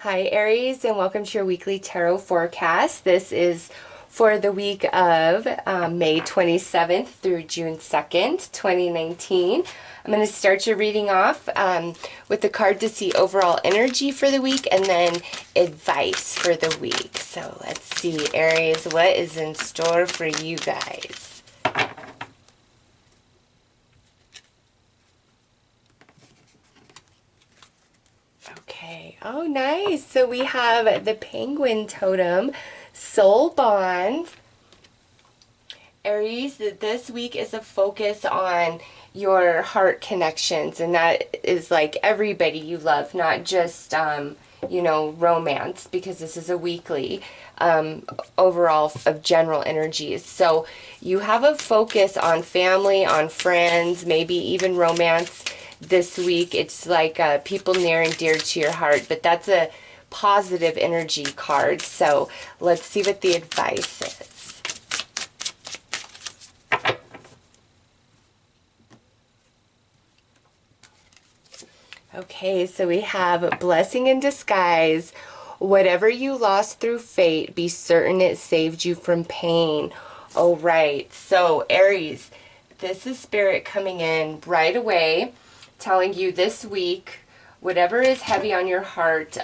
Hi Aries, and welcome to your weekly tarot forecast. This is for the week of May 27th through June 2nd, 2019. I'm going to start your reading off with the card to see overall energy for the week and then advice for the week. So let's see, Aries, what is in store for you guys? Okay. Oh, nice. So we have the penguin totem, soul bond. Aries, this week is a focus on your heart connections, and that is like everybody you love, not just, romance, because this is a weekly overall of general energies. So you have a focus on family, on friends, maybe even romance this week. It's like people near and dear to your heart, but that's a positive energy card. So let's see what the advice is. Okay, so we have blessing in disguise. Whatever you lost through fate, be certain it saved you from pain. Oh, right. So, Aries, this is Spirit coming in right away, telling you this week, whatever is heavy on your heart,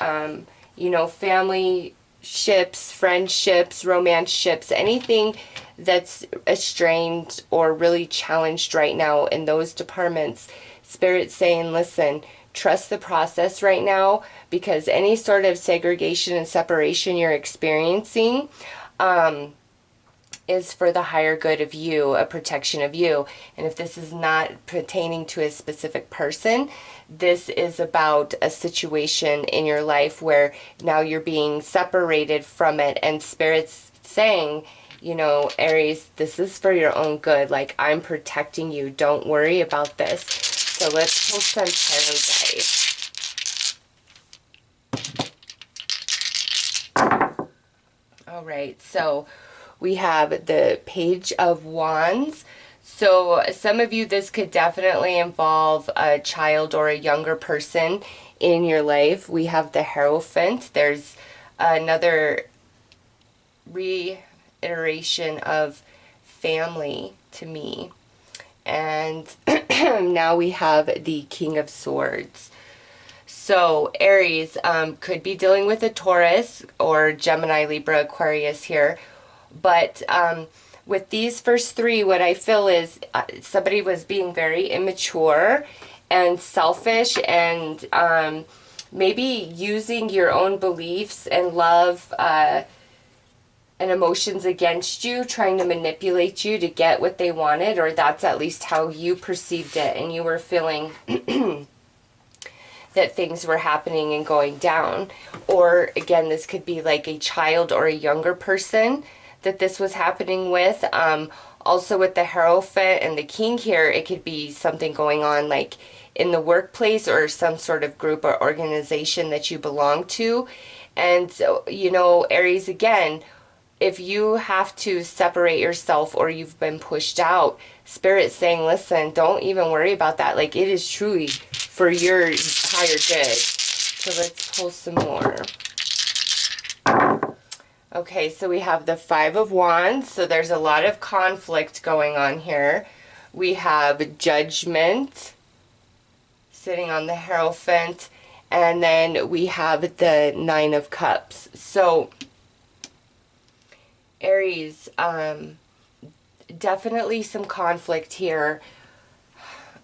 family ships, friendships, romance ships, anything that's estranged or really challenged right now in those departments, Spirit's saying, listen, trust the process right now, because any sort of segregation and separation you're experiencing is for the higher good of you, a protection of you. And if this is not pertaining to a specific person, this is about a situation in your life where now you're being separated from it, and Spirit's saying, Aries, this is for your own good. Like, I'm protecting you. Don't worry about this. So let's pull some tarot dice. All right, so we have the Page of Wands. So some of you, this could definitely involve a child or a younger person in your life. We have the Hierophant. There's another reiteration of family to me. And now we have the King of Swords. So Aries could be dealing with a Taurus or Gemini, Libra, Aquarius here. But with these first three, what I feel is somebody was being very immature and selfish, and maybe using your own beliefs and love and emotions against you, trying to manipulate you to get what they wanted, or that's at least how you perceived it, and you were feeling that things were happening and going down. Or again, this could be like a child or a younger person that this was happening with. Also with the Hierophant and the King here, it could be something going on like in the workplace or some sort of group or organization that you belong to. And so, Aries, again, if you have to separate yourself or you've been pushed out, Spirit's saying, listen, don't even worry about that. Like, it is truly for your higher good. So let's pull some more. Okay, so we have the Five of Wands. So there's a lot of conflict going on here. We have Judgment sitting on the Hierophant. And then we have the Nine of Cups. So Aries, definitely some conflict here.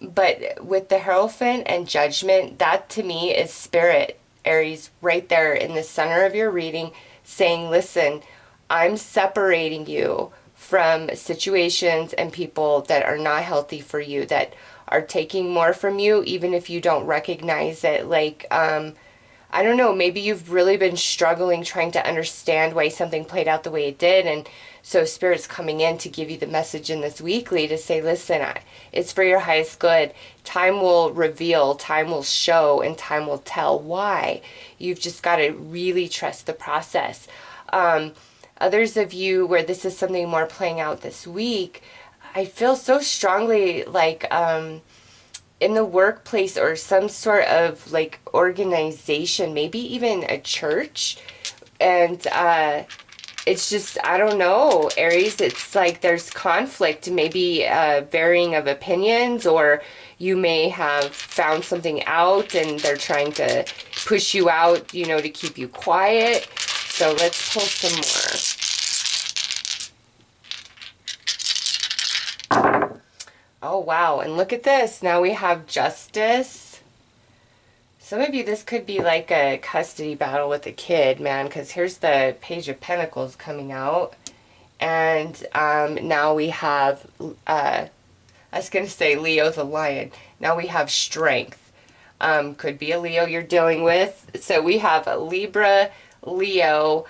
But with the Hierophant and Judgment, that to me is Spirit, Aries, right there in the center of your reading, saying, listen, I'm separating you from situations and people that are not healthy for you, that are taking more from you, even if you don't recognize it. Like, I don't know, maybe you've really been struggling trying to understand why something played out the way it did, and so Spirit's coming in to give you the message in this weekly to say, listen, it's for your highest good. Time will reveal, time will show, and time will tell why. You've just got to really trust the process. Others of you where this is something more playing out this week, I feel so strongly like in the workplace or some sort of like organization, maybe even a church. And it's just, I don't know, Aries, it's like there's conflict, maybe varying of opinions, or you may have found something out and they're trying to push you out, you know, to keep you quiet. So let's pull some more. Oh, wow. And look at this. Now we have justice. Some of you, this could be like a custody battle with a kid, man, because here's the Page of Pentacles coming out. And now we have, I was going to say Leo the lion. Now we have strength. Could be a Leo you're dealing with. So we have a Libra, Leo,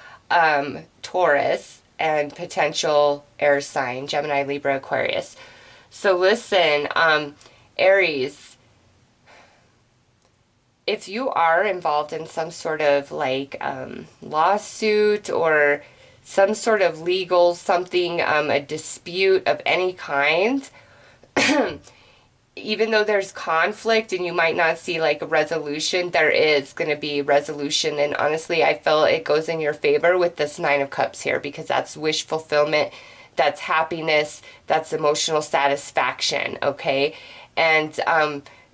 Taurus, and potential air sign, Gemini, Libra, Aquarius. So listen, Aries, if you are involved in some sort of like lawsuit or some sort of legal something, a dispute of any kind, even though there's conflict and you might not see like a resolution, there is going to be resolution. And honestly, I feel it goes in your favor with this Nine of Cups here, because that's wish fulfillment, that's happiness, that's emotional satisfaction, okay? And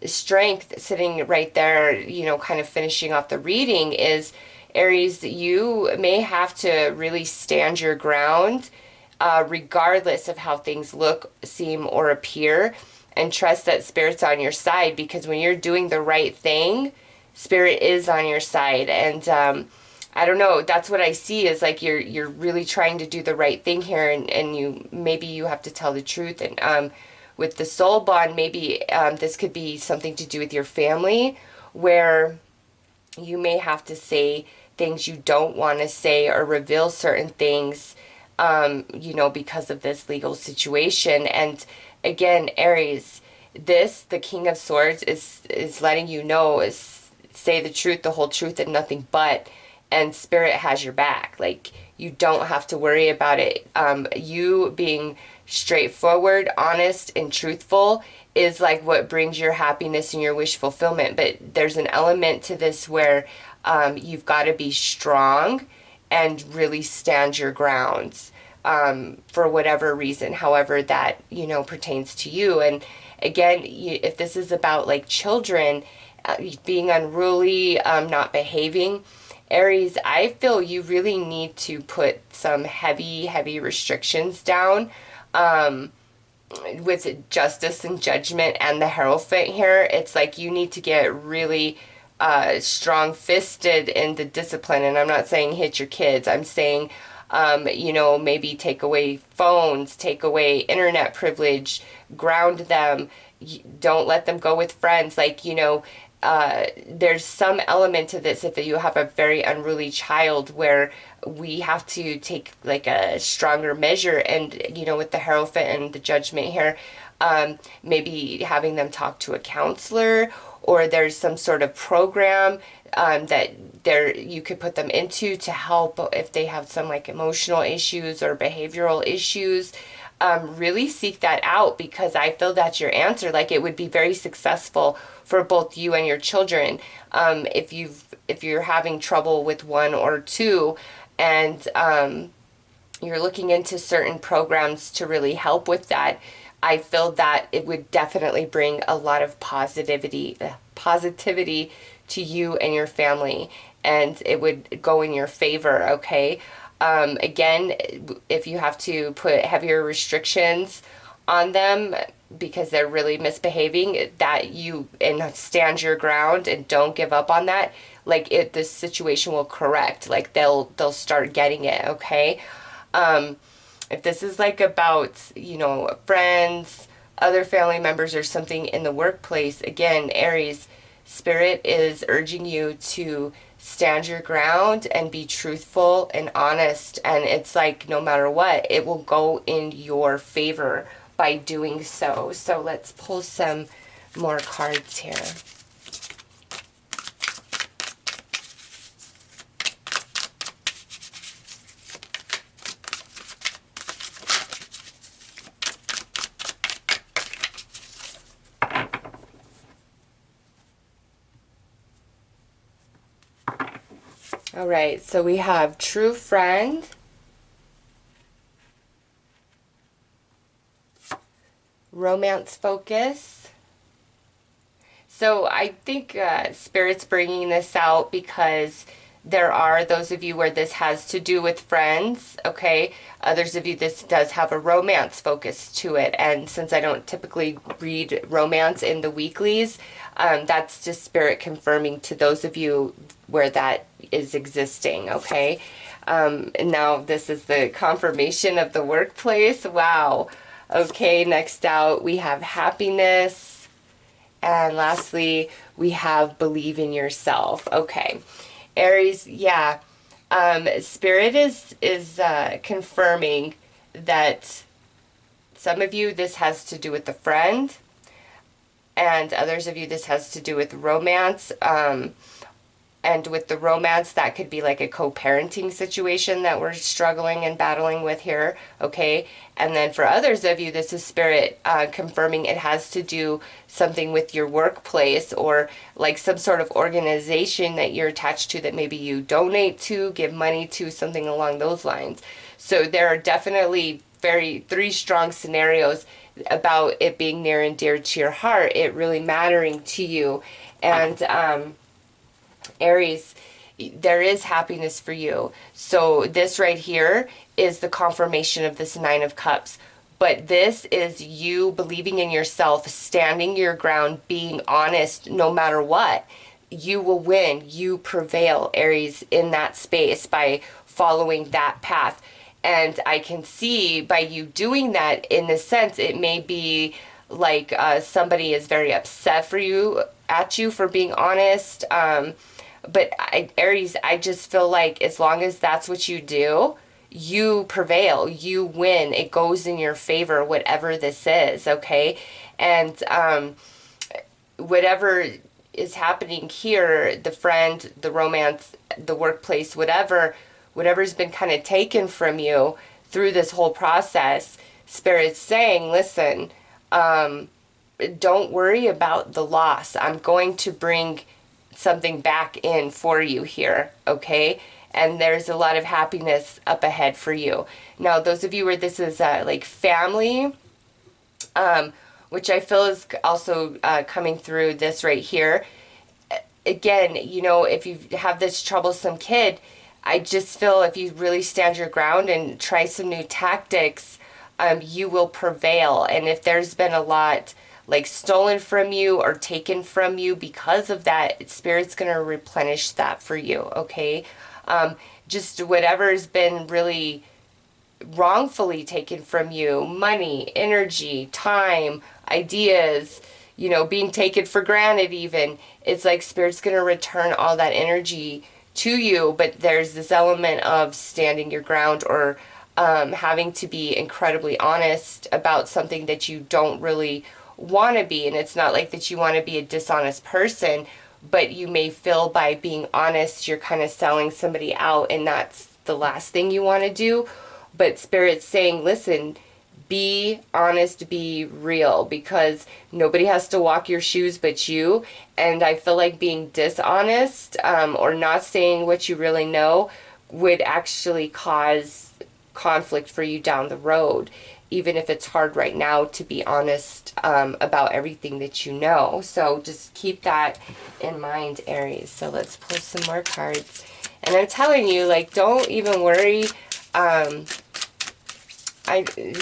strength sitting right there, you know, kind of finishing off the reading is, Aries, you may have to really stand your ground regardless of how things look, seem, or appear, and trust that Spirit's on your side, because when you're doing the right thing, Spirit is on your side. And I don't know, that's what I see is like you're really trying to do the right thing here, and you maybe you have to tell the truth. And with the soul bond, maybe this could be something to do with your family, where you may have to say things you don't want to say or reveal certain things, you know, because of this legal situation. And again, Aries, the King of Swords is letting you know, is say the truth, the whole truth, and nothing but. And Spirit has your back. Like, you don't have to worry about it. You being straightforward, honest, and truthful is like what brings your happiness and your wish fulfillment. But there's an element to this where you've got to be strong and really stand your grounds for whatever reason, however that, you know, pertains to you. And again, if this is about like children being unruly, not behaving, Aries, I feel you really need to put some heavy restrictions down with justice and judgment and the Hierophant here. It's like you need to get really strong-fisted in the discipline. And I'm not saying hit your kids. I'm saying, you know, maybe take away phones, take away internet privilege, ground them, don't let them go with friends. Like, you know, there's some element to this if you have a very unruly child where we have to take like a stronger measure. And, you know, with the Hierophant and the Judgment here, maybe having them talk to a counselor, or there's some sort of program that you could put them into to help if they have some like emotional issues or behavioral issues. Really seek that out, because I feel that's your answer. Like, it would be very successful for both you and your children if you're having trouble with one or two, and you're looking into certain programs to really help with that. I feel that it would definitely bring a lot of positivity to you and your family, and it would go in your favor, okay? Again, if you have to put heavier restrictions on them because they're really misbehaving, that you and stand your ground and don't give up on that, like this situation will correct. Like they'll start getting it, okay? If this is like about, you know, friends, other family members, or something in the workplace, again, Aries, Spirit is urging you to stand your ground and be truthful and honest. And it's like, no matter what, it will go in your favor by doing so. So let's pull some more cards here. All right, so we have true friend, romance focus. So I think Spirit's bringing this out because there are those of you where this has to do with friends, okay? Others of you, this does have a romance focus to it. And since I don't typically read romance in the weeklies, that's just Spirit confirming to those of you where that is existing, okay? And now this is the confirmation of the workplace. Wow. Okay, next out we have happiness. And lastly, we have believe in yourself. Okay. Aries, yeah. Spirit is confirming that some of you, this has to do with a friend, and others of you, this has to do with romance. And with the romance, that could be like a co-parenting situation that we're struggling and battling with here, okay? And then for others of you, this is Spirit confirming it has to do something with your workplace or like some sort of organization that you're attached to that maybe you donate to, give money to, something along those lines. So there are definitely three strong scenarios about it being near and dear to your heart, it really mattering to you. And Aries, there is happiness for you. So this right here is the confirmation of this Nine of Cups. But this is you believing in yourself, standing your ground, being honest no matter what. You will win. You prevail, Aries, in that space by following that path. And I can see by you doing that, in a sense, it may be like somebody is very upset at you for being honest. But Aries, I just feel like as long as that's what you do, you prevail, you win. It goes in your favor, whatever this is, okay? And whatever is happening here, the friend, the romance, the workplace, whatever's been kind of taken from you through this whole process, Spirit's saying, listen, don't worry about the loss. I'm going to bring something back in for you here, okay? And there's a lot of happiness up ahead for you. Now, those of you where this is like family, which I feel is also coming through this right here. Again, you know, if you have this troublesome kid, I just feel if you really stand your ground and try some new tactics, you will prevail. And if there's been a lot like stolen from you or taken from you because of that, Spirit's going to replenish that for you, okay? Just whatever's been really wrongfully taken from you, money, energy, time, ideas, you know, being taken for granted even, it's like Spirit's going to return all that energy to you, but there's this element of standing your ground or having to be incredibly honest about something that you don't really want to be. And it's not like that you want to be a dishonest person, but you may feel by being honest you're kind of selling somebody out, and that's the last thing you want to do. But Spirit's saying, listen, be honest, be real, because nobody has to walk your shoes but you. And I feel like being dishonest or not saying what you really know would actually cause conflict for you down the road, even if it's hard right now to be honest about everything that you know. So just keep that in mind, Aries. So let's pull some more cards. And I'm telling you, like, don't even worry. The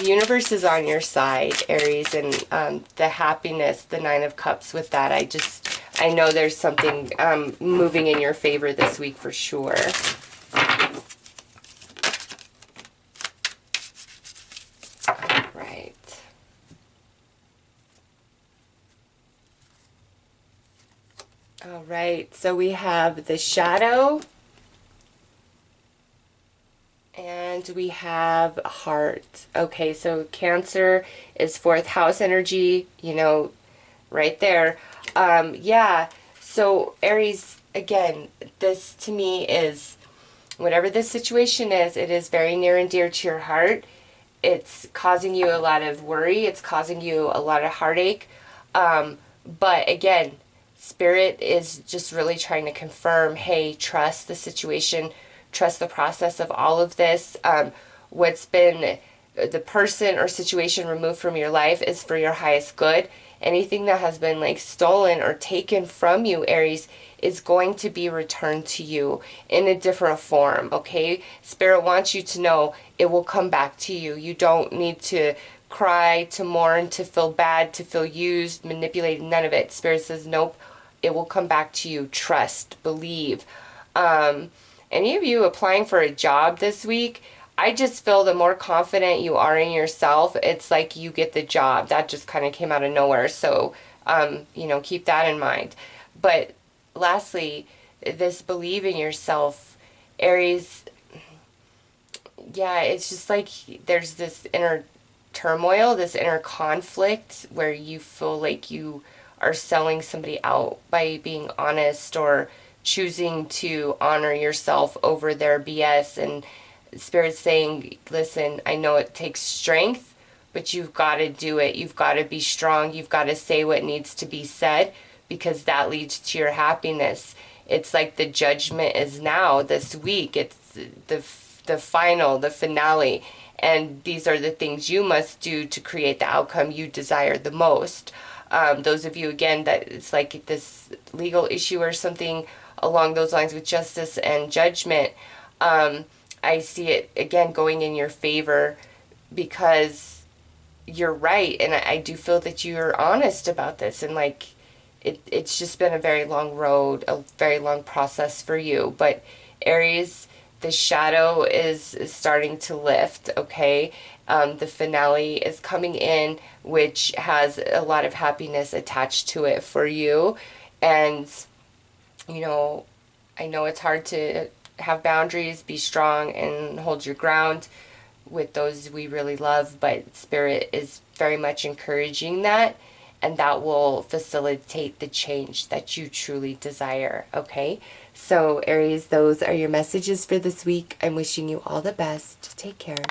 universe is on your side, Aries, and the happiness, the Nine of Cups with that. I know there's something moving in your favor this week for sure. Right. All right, so we have the shadow. And we have heart. Okay, so Cancer is fourth house energy, you know, right there. Yeah, so Aries, again, this to me is, whatever this situation is, it is very near and dear to your heart. It's causing you a lot of worry. It's causing you a lot of heartache. But again, Spirit is just really trying to confirm, hey, trust the situation, trust the process of all of this. What's been the person or situation removed from your life is for your highest good. Anything that has been like stolen or taken from you, Aries, is going to be returned to you in a different form, okay? Spirit wants you to know it will come back to you. You don't need to cry, to mourn, to feel bad, to feel used, manipulated, none of it. Spirit says, nope, it will come back to you. Trust, believe. Any of you applying for a job this week, I just feel the more confident you are in yourself, it's like you get the job. That just kind of came out of nowhere. So, keep that in mind. But lastly, this believe in yourself, Aries, yeah, it's just like there's this inner turmoil, this inner conflict where you feel like you are selling somebody out by being honest or choosing to honor yourself over their BS. And Spirit's saying, listen, I know it takes strength, but you've got to do it. You've got to be strong. You've got to say what needs to be said because that leads to your happiness. It's like the judgment is now this week. It's the final, the finale. And these are the things you must do to create the outcome you desire the most. Those of you, again, that it's like this legal issue or something along those lines with justice and judgment, I see it, again, going in your favor because you're right. And I do feel that you're honest about this. And like, it's just been a very long road, a very long process for you. But Aries, the shadow is starting to lift, okay? The finale is coming in, which has a lot of happiness attached to it for you. And, I know it's hard to have boundaries, be strong, and hold your ground with those we really love, but Spirit is very much encouraging that, and that will facilitate the change that you truly desire, okay? So, Aries, those are your messages for this week. I'm wishing you all the best. Take care.